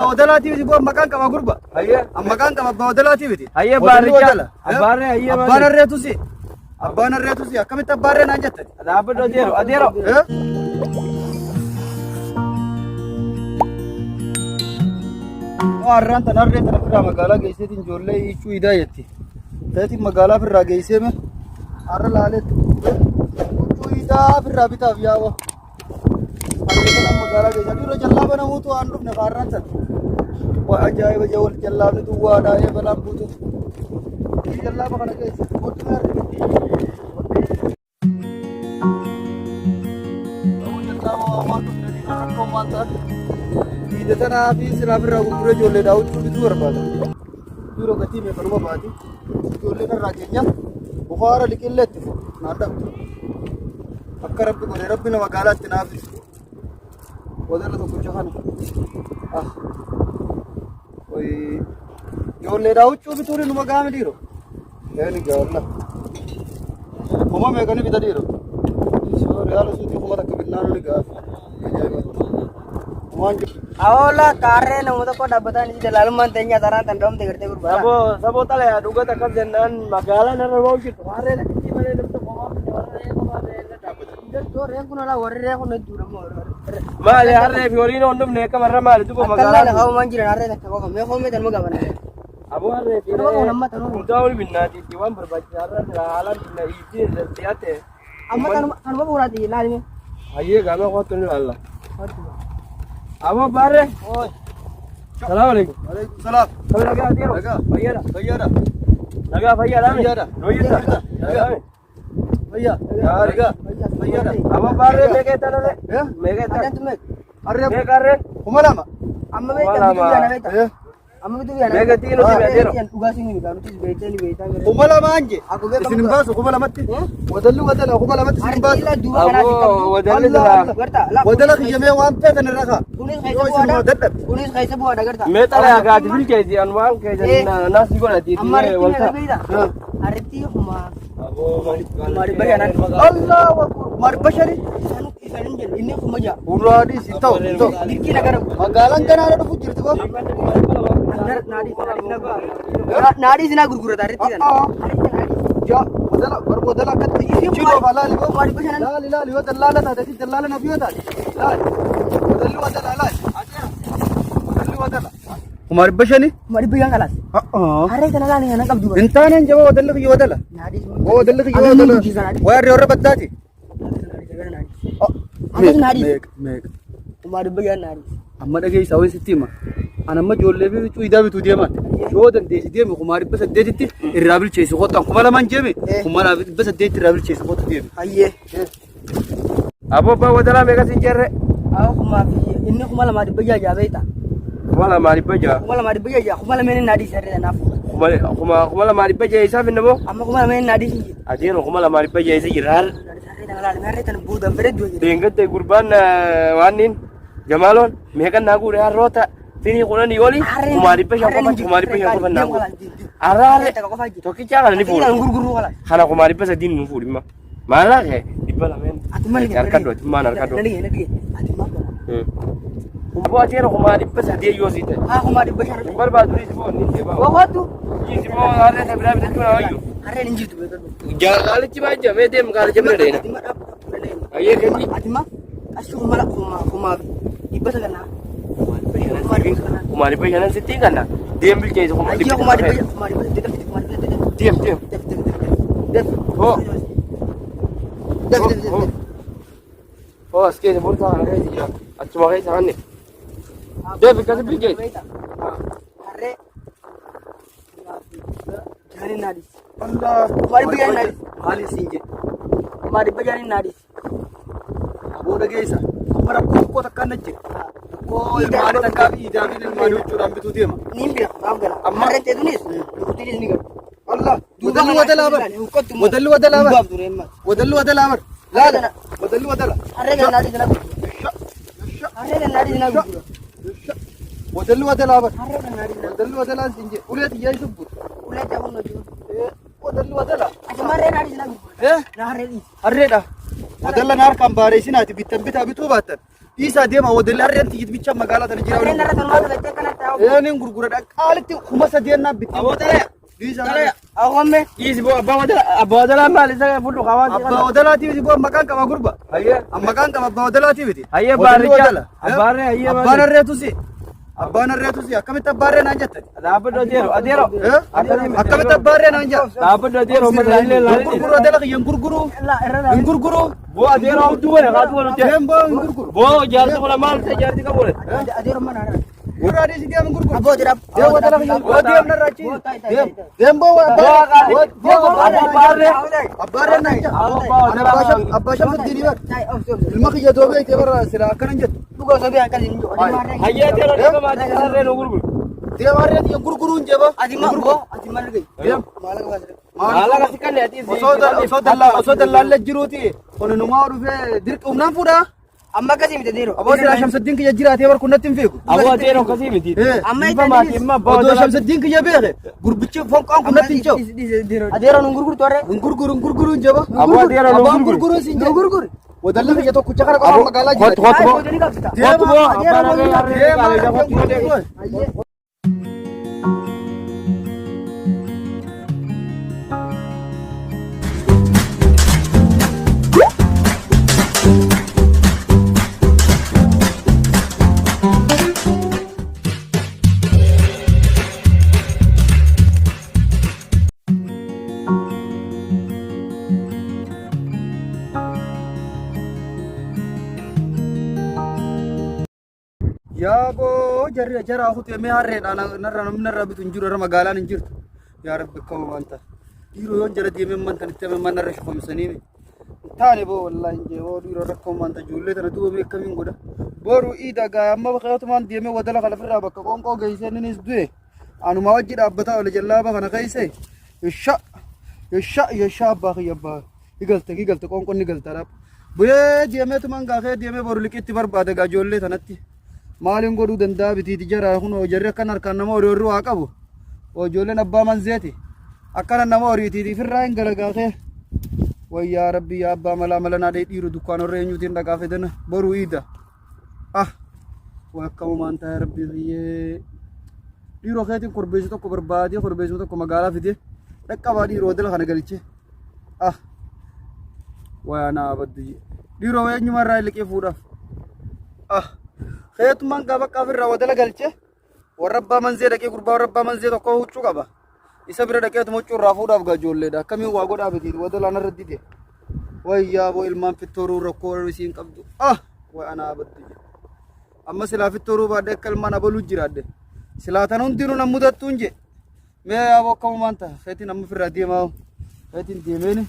ودلاتي بيجي بوا مكان كما قربة. هيا. مكان كما ودلاتي بيجي. هيا بارجع. أبارة هيا. أبانا الريتوسي. أبانا الريتوسي. كم تبارة نانجت. هذا أبدا أديرو أديرو. واران تنارة تنفر مقالة جيسة تنجولة يشوي هدايتي. تأتي مقالة في الراجيسة में आरल आले तू इधर फिर राबिता अभिया वो आगे तो हम मगारा गए जब ये जल्ला बना वो तो आंध्र ने कार रहा था वो अजाए वजह वो जल्ला ने तो वो आड़ा है बला बुतो ये जल्ला पकड़ के कोट में वो जल्ला वो आवाज़ को मानता ये तो ना अभी सिर्फ राबू पूरे जोले डाउ चुड़ी दूर बात दूर गति में करूँगा बाती जोले ना राजेंया बुखार लिखिले नाटक अक्कर रब्बी को रब्बी ने वकाला तनाफिस उधर तो कुछ खाना कोई जो ले रहा हूँ चुभी थोड़ी नुमागा में डीरो ये नहीं क्या वाला कुमा में कहीं भी तो डीरो इसको रियाल उसी कुमा तक बिना नहीं क्या Aola karre na muda ko dabata ni dalal man tanya taran tandom te gerte gur bara sabo tala ya duga takam jannan magala na rawo ki tare na ki mane lamto ko ma ne na dabata to re ko na warre ko na dura mo ma le harre fiorino ondum ne ka marra mal tu magala kala haw manjira harre na ko me ko me tan mo gabana abu harre ko namma tan mo dawl binna ti diwan berbachara halan binna iti ziyate amma tan mo pura di la ni aye gama ko tun Allah Abo bare. Oi. Assalamualaikum. Waalaikumsalam. Kamu lagi hadir? Laga. भैया ना. भैया ना. लगा भैया ना. भैया ना. रोहित ना. लगा. भैया. यार लगा. भैया ना. अब बारे में कहता ना ले. मैं कहता. ada tuh अरे मैं कर रहे. कुमाला मा. amma me tan tu ya na beta amma tu ya na मैं कहती है लोग बैठे रहो. tugas ini kan tu beta ni beta कुमाला मा अंजे. aku be Sinin basu कुमाला मत. ودلو ودلا कुमाला मत sinin basu. ila dua kana Abo wadali dah. gerta la ودلا خيمة وام تدن الرخا. unis khaisa bu ada gerta मैं तले आगा दिल के जी अनवान के जन नास को ना दी amma थी reti बोलता. na beta arti huma Abo mari bayanan Allah akbar. Mari bashari. sanu kisanin jel ini huma ja Uradi sitau. Sitau. dikki nagara Magalan kan ada tu jirtu ko. nadi sina gurgurata arti dan Ja. Wadala bar wadala kat. Chilo wala libo. mari bayanan لا لا لا دلالة هذا في دلالة نبي هذا لا ودلوا ودلا لا ودلوا ودلا हमारे बशनी mari bayan kalas are kana la ni ana kabdu انت انا جوا ودل في ودلا nadi هو ودل في ودلا وير يور بداتي ada nadi ميك ميك mari bayan nadi اما دغي سوي ستيما انا ما جولي بي تو ايدا بي تو ديما شو دن دي ديما हमारे बस देती الرابل चेस होता कुमाला मान जेबे कुमाला बस देती الرابل चेस होता देबे ayye Abo ba wadala me ka sinjere. aw kuma fi inni kuma la mari bayan ja beta Wala mari paja. kuma la mari bayan ja kuma la men nadi sare na fu Kuma mari paja isa bin nabo. amma kuma la men nadi sinji Adino kuma mari paja isa jirar. sare na la ngare tan buda bere do Dengate gurban wanin jamalon mekan nagu re rota tini kuna ni yoli kumari paja ko nagu arare to kicha ni pur gurguru wala kana kumari paja din mu pur ma mala ke dibala men atumal arkado mana arkado nadi atumal umbo atero kumari paja dia yosite ah kuma di bashar bar baduri sibo ni sibo waktu ni sibo arre ne bra bra tuna ayo are ninji tu betul jalali ci baja me dem kala jemre dena aye kani atima asu kuma di bashar kana kumari paja nan siting kana dem bil ke kumari ayo kuma di bashar dem oh oh ske de bolsa ara dia achuma kai sahne dem ka bil ke are jani nadi Allah mari bayan nadi hali sinje mari bayan nadi abo dage isa amara ko takkanne ko mari takkabi idabi ne mari churam bitu dema nimbi ram gana amma rente dunis utilis ni Allah ودلوا ودلا ابر ودلوا ودلا ابر ودلوا ودلا ابر لا لا ودلوا ودلا arrega nadi sana arrega nadi sana ودلوا ودلا ابر arrega nadi sana ودلوا ودلا سنجي وليت يا شبو ule jahun no ju ودلوا ودلا aja mare nadi sana ايه na arregi الريدا ودلا نار كم باريسينا تبي تبي تبي تو باتر إيسا ديما ودلا الريد تيجي بيتشا مقالة تنجينا arrega nara tan mata bete kana Eenin gurgura qaalitti kuma sadeenna bitti. Aboo talee. Diisa Talee. Akomme. Isi bo abbaa wadala maal isa fuudhu qawaan. Abbaa wadalaati biti boo maqaan qaba gurba. Hayyee. Maqaan qaba abbaa wadalaati biti. Hayyee baaricha. Abbaarree hayyee. Abbaan arreetusi. Abbaan arreetusi akkamitti abbaarree naan jette. Dhaabbadhu adeero adeero. Akkamitti abbaarree naan jette. Dhaabbadhu adeero ummata illee laal. Gurguru adala kiyyan gurguru. Hin gurguru. Boo adeero hudduu wale kaatu wal hojjete. Deemboo hin gurguru. Boo jaarti kula maal ta'e jaarti qabu wale. Adeero mana. Gurraadhi si deemin gurguru. Aboo jira. Deem wadala kiyyan. Boo deem narra achi. Deem. Deemboo abbaarree naan jette. Abbaa shamsuddin bar. Ilma kiyya doobee itti barra sila akkanan jette. Dhugaa sobii akkas hin jiru. Hayyee adeero dhaba maatii kasarree nu gurguru. Deemarree kiyyan gurguruun jeba. Ati ma boo ati mal gay. Deem. Maala kasi kan ati Osoo dallaallee jiruuti. Kun numaa dhufee dirqumnaan fuudha. Amma akkasii miti adeero. Aboo sila shamsuddin kiyya jiraatee bar kunnatti hin fiigu. aboo adeero kasii miti. Amma Ifa maatii imma abbaa Odoo wadala. shamsuddin kiyya beeke gurbichi fonqaan kunnatti hin ce'u. Adeero nun gurgurtu warre. Hin gurguruun jeba. Aboo adeero nu Abbaan gurguru. gurguruun siin jedhu. Wadalla kiyya tokkicha kana qofa magaalaa jiraate. Kottu boo. Adeero qabsita. Kottu boo. Abbaan arree gaalee kottu boo. Yaa boo jaraa hutee mee harreedhaan namni narraa bitu hin jiru irra magaalaan hin jirtu. Yaa rabbi akkama wanta. Dhiiroo yoon jala deemee manta itti hame mana irra shufamsanii mi. Taane boo wallaahi hin jee dhiiroo rakkoo wanta ijoollee tana duubamee akkamiin godha. Boru iida gaa amma bakkeetumaan deemee wadala kana ofirraa bakka qoonqoo geessee innis du'e. Anumaa wajji dhaabbataa ola jallaaba kana keessa. Yesha abbaa kiyya abbaa. Higalte qoonqoon ni galtaadhaaf. Bu'ee deemeetumaan gaafee deemee boru liqiitti barbaade gaa ijoollee tanatti. Maaliin godhuu danda'a bitiiti jara kun jarri akkan harkaan nama horii waa qabu. Ijoolleen abbaa manzeeti. Akkana nama horiitiiti firraa hin galagaatee. Wayyaa rabbi yaa abbaa mala naa dhiiru dukkaan horree eenyuutiin dhaqaa fedana boruu iida. Way akkama maanta yaa rabbi biyyee. Dhiiroo keetiin korbeessi tokko barbaadee korbeessi tokko magaalaa fidee dhaqqabaa dhiiroo wadala kana galchee. Wayaa naa abaddu dhiiroo eenyumarraa liqee fuudhaaf. Keetumaan gaafa qaafirraa wadala galchee warra abbaa manzee dhaqee gurbaa warra abbaa manzee tokko huccuu qaba. Isa bira dhaqeetuma huccuu irraa fuudhaaf gaa ijoolleedha. Akkamiin waa godhaa bitiiti wadalaan irra dide. Wayyaa boo ilmaan fittooruu rakkoo isiin qabdu. Way anaa abaddu. Amma silaa fittooruu baadhee akka ilmaan abaluu jiraadde. Silaa tan hundinuu nan mudattuun je. Mee yaa boo akkama maanta keetiin amma firraa deemaa. Keetiin deemeeni.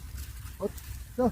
Oh, no.